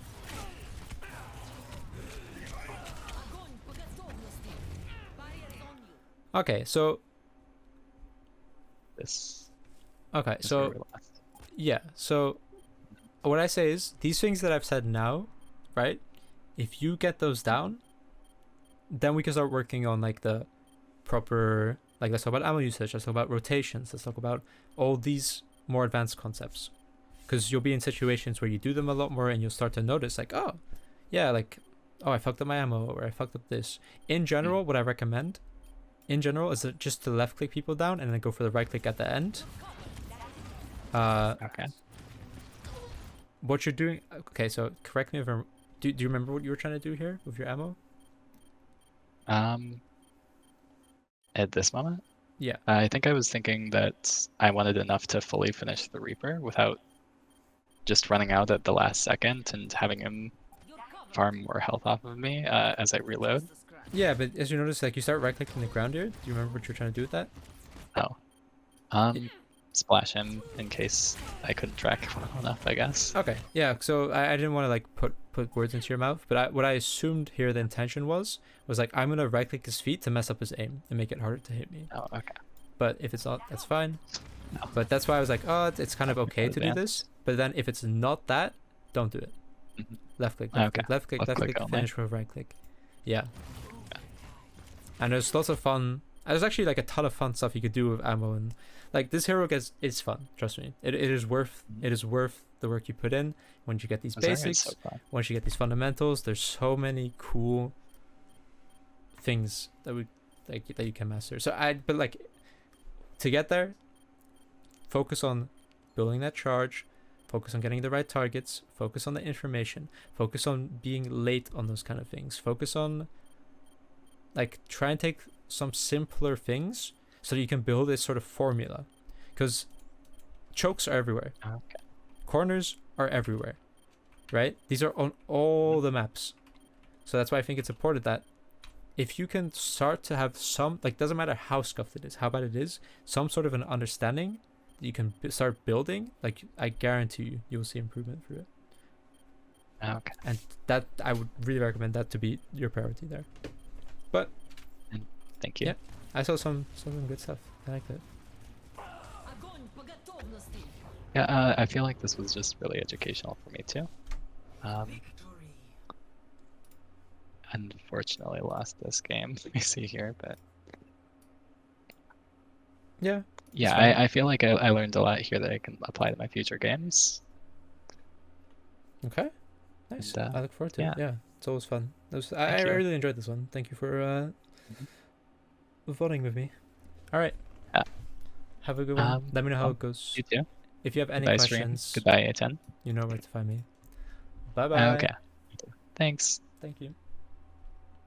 Okay, so This. okay, is where so we lost. yeah, so what I say is these things that I've said now, right? If you get those down, then we can start working on like the proper, like let's talk about ammo usage, let's talk about rotations, let's talk about all these more advanced concepts. Because you'll be in situations where you do them a lot more and you'll start to notice like, oh, yeah, like, oh, I fucked up my ammo or I fucked up this. In general, what I recommend in general is just to left click people down and then go for the right click at the end. Okay. What you're doing, okay, so correct me if I'm, do you remember what you were trying to do here with your ammo? At this moment, Yeah. I think I was thinking that I wanted enough to fully finish the Reaper without just running out at the last second and having him farm more health off of me as I reload. Yeah, but as you notice, like you start right clicking the ground here. Do you remember what you're trying to do with that? No. Splash him in case I couldn't track well enough, I guess. Okay, yeah. So I didn't want to like put words into your mouth, but what I assumed here the intention was like I'm gonna right click his feet to mess up his aim and make it harder to hit me. Oh, okay. But if it's not, that's fine. No. But that's why I was like, oh, it's kind of okay to do Advanced. this. But then if it's not that, don't do it. Mhm. Left click, Okay. left click, Left click only. finish with right click. Yeah. And there's lots of fun. There's actually like a ton of fun stuff you could do with ammo, and like this hero it's fun. Trust me, it is worth the work you put in. Once you get these This area is basics, so fun. once you get these fundamentals, there's so many cool things that you can master. So but like to get there, focus on building that charge, focus on getting the right targets, focus on the information, focus on being late on those kind of things, focus on like try and take some simpler things so that you can build this sort of formula, because chokes are everywhere, Okay. corners are everywhere, right? These are on all the maps. So that's why I think it's important that if you can start to have some, like, doesn't matter how scuffed it is, how bad it is, some sort of an understanding that you can start building, like, I guarantee you will see improvement through it. Okay. And that, I would really recommend that to be your priority there. But Thank you. Yeah. I saw some good stuff. I liked it. Yeah, I feel like this was just really educational for me too. Unfortunately lost this game, we see here, but Yeah. yeah, fine. I feel like I learned a lot here that I can apply to my future games. Okay. Nice. And, I look forward to yeah. it. Yeah. It's always fun. I Thank you. really enjoyed this one. Thank you for voting with me. All right. Yeah. Have a good one. Let me know how well, it goes. You too. If you have any Goodbye, stream. questions, Goodbye, A10. you know where to find me. Bye bye. Okay. Thanks. Thank you.